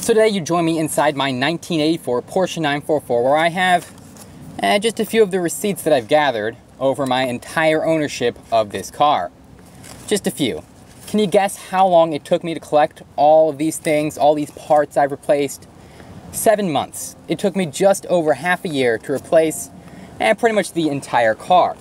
So today you join me inside my 1984 Porsche 944, where I have just a few of the receipts that I've gathered over my entire ownership of this car. Just a few. Can you guess how long it took me to collect all of these things, all these parts I've replaced? 7 months. It took me just over half a year to replace pretty much the entire car.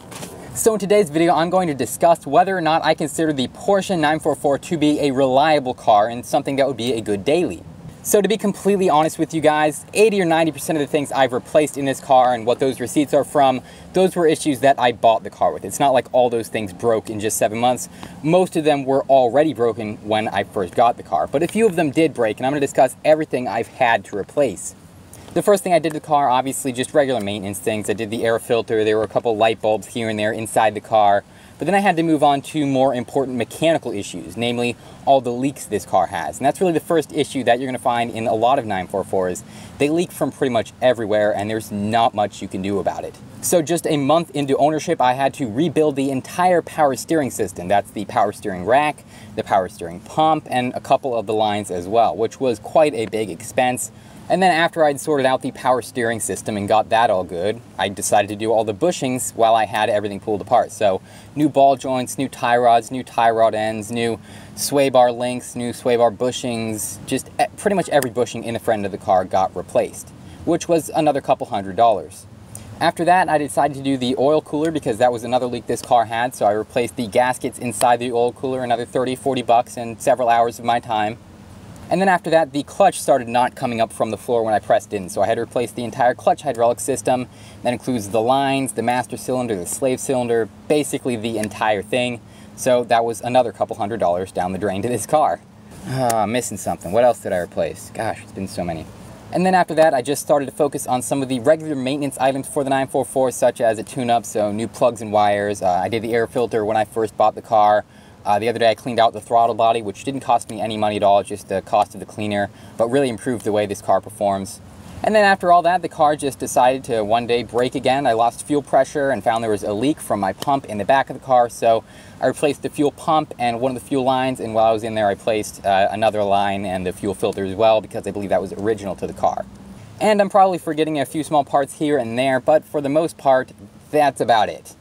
So in today's video, I'm going to discuss whether or not I consider the Porsche 944 to be a reliable car and something that would be a good daily. So to be completely honest with you guys, 80 or 90% of the things I've replaced in this car and what those receipts are from, those were issues that I bought the car with. It's not like all those things broke in just 7 months. Most of them were already broken when I first got the car, but a few of them did break, and I'm going to discuss everything I've had to replace. The first thing I did to the car, obviously just regular maintenance things. I did the air filter, there were a couple light bulbs here and there inside the car. But then I had to move on to more important mechanical issues, namely all the leaks this car has. And that's really the first issue that you're going to find in a lot of 944s. They leak from pretty much everywhere, and there's not much you can do about it. So just a month into ownership, I had to rebuild the entire power steering system. That's the power steering rack, the power steering pump, and a couple of the lines as well, which was quite a big expense. And then after I'd sorted out the power steering system and got that all good, I decided to do all the bushings while I had everything pulled apart. So new ball joints, new tie rods, new tie rod ends, new sway bar links, new sway bar bushings, just pretty much every bushing in the front of the car got replaced, which was another couple $100s. After that, I decided to do the oil cooler because that was another leak this car had, so I replaced the gaskets inside the oil cooler, another 30, 40 bucks and several hours of my time. And then after that, the clutch started not coming up from the floor when I pressed in, so I had to replace the entire clutch hydraulic system. That includes the lines, the master cylinder, the slave cylinder, basically the entire thing. So that was another couple $100s down the drain to this car. Missing something. What else did I replace? Gosh, it's been so many. And then after that, I just started to focus on some of the regular maintenance items for the 944, such as a tune-up, so new plugs and wires. I did the air filter when I first bought the car. The other day I cleaned out the throttle body, which didn't cost me any money at all, just the cost of the cleaner, but really improved the way this car performs. And then after all that, the car just decided to one day break again. I lost fuel pressure and found there was a leak from my pump in the back of the car, so I replaced the fuel pump and one of the fuel lines, and while I was in there I placed another line and the fuel filter as well, because I believe that was original to the car. And I'm probably forgetting a few small parts here and there, but for the most part, that's about it,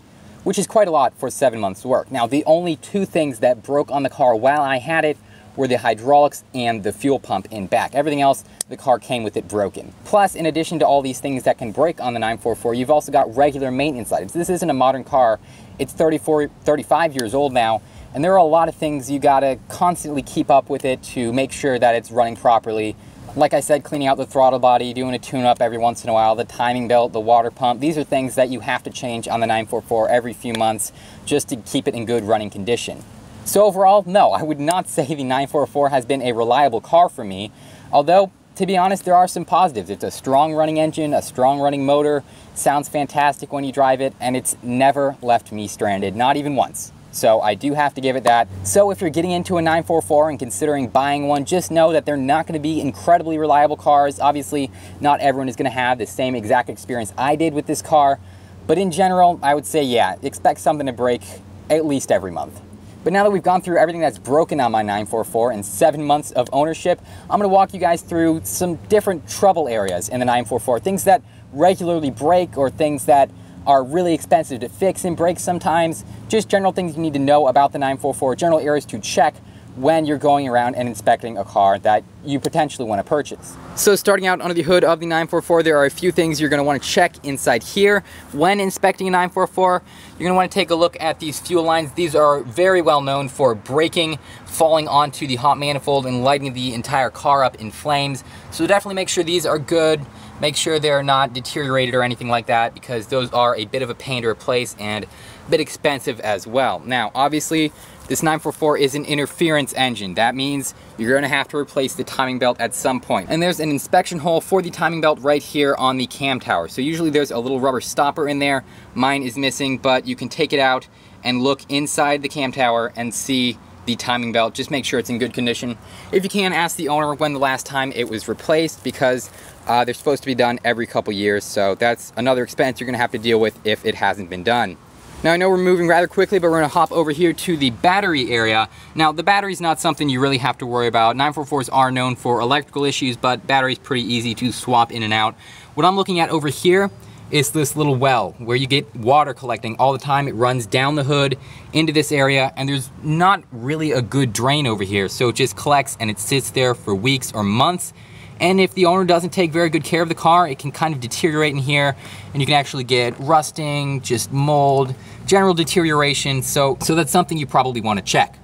which is quite a lot for 7 months' work. Now, the only two things that broke on the car while I had it were the hydraulics and the fuel pump in back. Everything else, the car came with it broken. Plus, in addition to all these things that can break on the 944, you've also got regular maintenance items. This isn't a modern car. It's 35 years old now, and there are a lot of things you gotta constantly keep up with it to make sure that it's running properly. Like I said, cleaning out the throttle body, doing a tune-up every once in a while, the timing belt, the water pump. These are things that you have to change on the 944 every few months just to keep it in good running condition. So overall, no, I would not say the 944 has been a reliable car for me. Although, to be honest, there are some positives. It's a strong running engine, a strong running motor, sounds fantastic when you drive it, and it's never left me stranded, not even once. So I do have to give it that. So if you're getting into a 944 and considering buying one, just know that they're not going to be incredibly reliable cars. Obviously, not everyone is going to have the same exact experience I did with this car. But in general, I would say, yeah, expect something to break at least every month. But now that we've gone through everything that's broken on my 944 in 7 months of ownership, I'm going to walk you guys through some different trouble areas in the 944. Things that regularly break or things that are really expensive to fix and break sometimes. Just general things you need to know about the 944, general areas to check when you're going around and inspecting a car that you potentially want to purchase. So starting out under the hood of the 944, there are a few things you're going to want to check inside here. When inspecting a 944, you're going to want to take a look at these fuel lines. These are very well known for breaking, falling onto the hot manifold, and lighting the entire car up in flames. So definitely make sure these are good. Make sure they're not deteriorated or anything like that, because those are a bit of a pain to replace and a bit expensive as well. Now, obviously, this 944 is an interference engine. That means you're going to have to replace the timing belt at some point. And there's an inspection hole for the timing belt right here on the cam tower. So usually there's a little rubber stopper in there. Mine is missing, but you can take it out and look inside the cam tower and see the timing belt. Just make sure it's in good condition. If you can, ask the owner when the last time it was replaced, because they're supposed to be done every couple years, so that's another expense you're going to have to deal with if it hasn't been done. Now I know we're moving rather quickly, but we're gonna hop over here to the battery area. Now the battery's not something you really have to worry about. 944s are known for electrical issues, but battery's pretty easy to swap in and out. What I'm looking at over here is this little well where you get water collecting all the time. It runs down the hood into this area, and there's not really a good drain over here. So it just collects and it sits there for weeks or months. And if the owner doesn't take very good care of the car, it can kind of deteriorate in here, and you can actually get rusting, just mold, general deterioration. So that's something you probably want to check.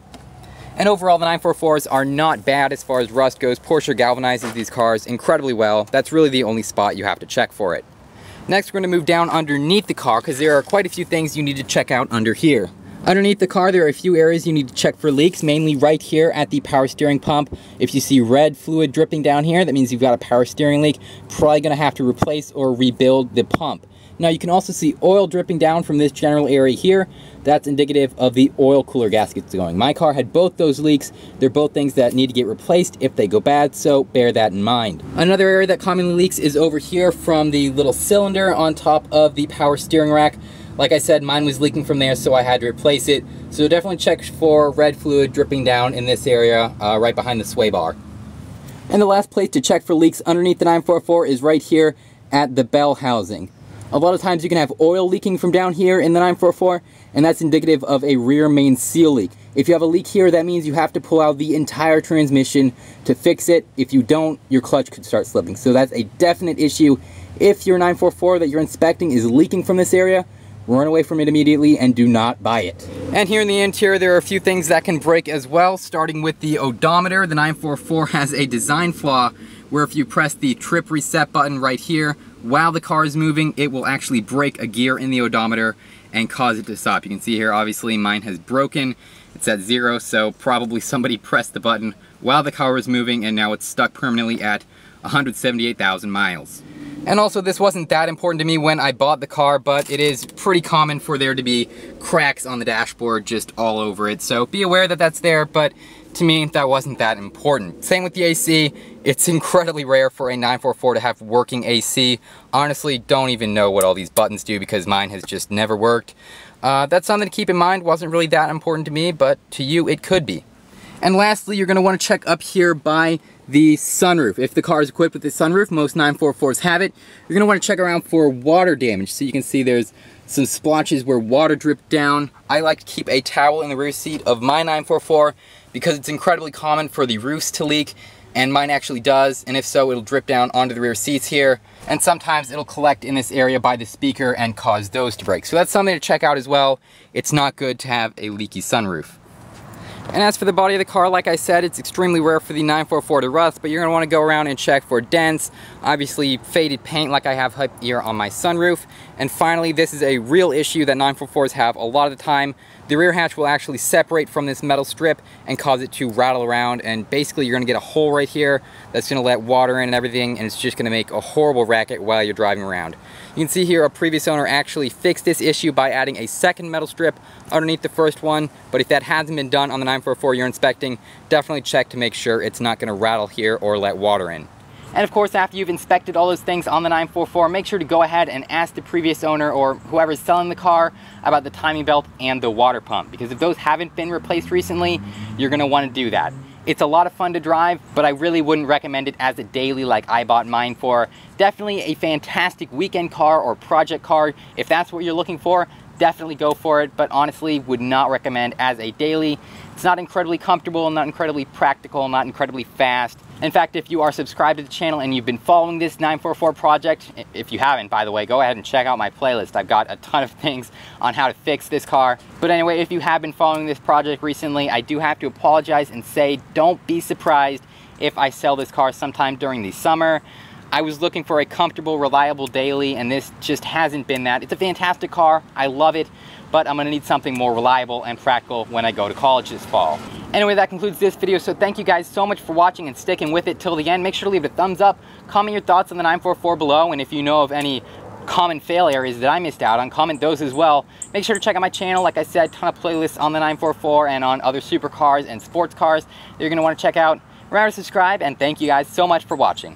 And overall, the 944s are not bad as far as rust goes. Porsche galvanizes these cars incredibly well. That's really the only spot you have to check for it. Next, we're going to move down underneath the car because there are quite a few things you need to check out under here. Underneath the car, there are a few areas you need to check for leaks, mainly right here at the power steering pump. If you see red fluid dripping down here, that means you've got a power steering leak. Probably going to have to replace or rebuild the pump. Now, you can also see oil dripping down from this general area here. That's indicative of the oil cooler gaskets going. My car had both those leaks. They're both things that need to get replaced if they go bad, so bear that in mind. Another area that commonly leaks is over here from the little cylinder on top of the power steering rack. Like I said, mine was leaking from there, so I had to replace it. So definitely check for red fluid dripping down in this area right behind the sway bar. And the last place to check for leaks underneath the 944 is right here at the bell housing. A lot of times you can have oil leaking from down here in the 944, and that's indicative of a rear main seal leak. If you have a leak here, that means you have to pull out the entire transmission to fix it. If you don't, your clutch could start slipping. So that's a definite issue. If your 944 that you're inspecting is leaking from this area, run away from it immediately and do not buy it. And here in the interior, there are a few things that can break as well, starting with the odometer. The 944 has a design flaw where if you press the trip reset button right here, while the car is moving, it will actually break a gear in the odometer and cause it to stop. You can see here, obviously mine has broken. It's at 0, so probably somebody pressed the button while the car was moving and now it's stuck permanently at 178,000 miles. And also, this wasn't that important to me when I bought the car, but it is pretty common for there to be cracks on the dashboard just all over it. So be aware that that's there, but to me, that wasn't that important. Same with the AC. It's incredibly rare for a 944 to have working AC. Honestly, don't even know what all these buttons do because mine has just never worked. That's something to keep in mind. Wasn't really that important to me, but to you, it could be. And lastly, you're going to want to check up here by the sunroof. If the car is equipped with the sunroof, most 944s have it, you're going to want to check around for water damage. So you can see there's some splotches where water dripped down. I like to keep a towel in the rear seat of my 944 because it's incredibly common for the roofs to leak, and mine actually does, and if so, it'll drip down onto the rear seats here, and sometimes it'll collect in this area by the speaker and cause those to break. So that's something to check out as well. It's not good to have a leaky sunroof. And as for the body of the car, like I said, it's extremely rare for the 944 to rust, but you're going to want to go around and check for dents, obviously faded paint like I have here on my sunroof. And finally, this is a real issue that 944s have a lot of the time. The rear hatch will actually separate from this metal strip and cause it to rattle around, and basically you're going to get a hole right here that's going to let water in and everything, and it's just going to make a horrible racket while you're driving around. You can see here a previous owner actually fixed this issue by adding a second metal strip underneath the first one, but if that hasn't been done on the 944 you're inspecting, definitely check to make sure it's not going to rattle here or let water in. And of course, after you've inspected all those things on the 944, make sure to go ahead and ask the previous owner or whoever's selling the car about the timing belt and the water pump, because if those haven't been replaced recently, you're going to want to do that. It's a lot of fun to drive, but I really wouldn't recommend it as a daily like I bought mine for. Definitely a fantastic weekend car or project car. If that's what you're looking for, definitely go for it, but honestly would not recommend as a daily. It's not incredibly comfortable, not incredibly practical, not incredibly fast. In fact, if you are subscribed to the channel and you've been following this 944 project, if you haven't, by the way, go ahead and check out my playlist. I've got a ton of things on how to fix this car. But anyway, if you have been following this project recently, I do have to apologize and say don't be surprised if I sell this car sometime during the summer. I was looking for a comfortable, reliable daily, and this just hasn't been that. It's a fantastic car. I love it, but I'm gonna need something more reliable and practical when I go to college this fall. Anyway, that concludes this video, so thank you guys so much for watching and sticking with it till the end. Make sure to leave a thumbs up, comment your thoughts on the 944 below, and if you know of any common fail areas that I missed out on, comment those as well. Make sure to check out my channel. Like I said, ton of playlists on the 944 and on other supercars and sports cars that you're gonna wanna check out. Remember to subscribe, and thank you guys so much for watching.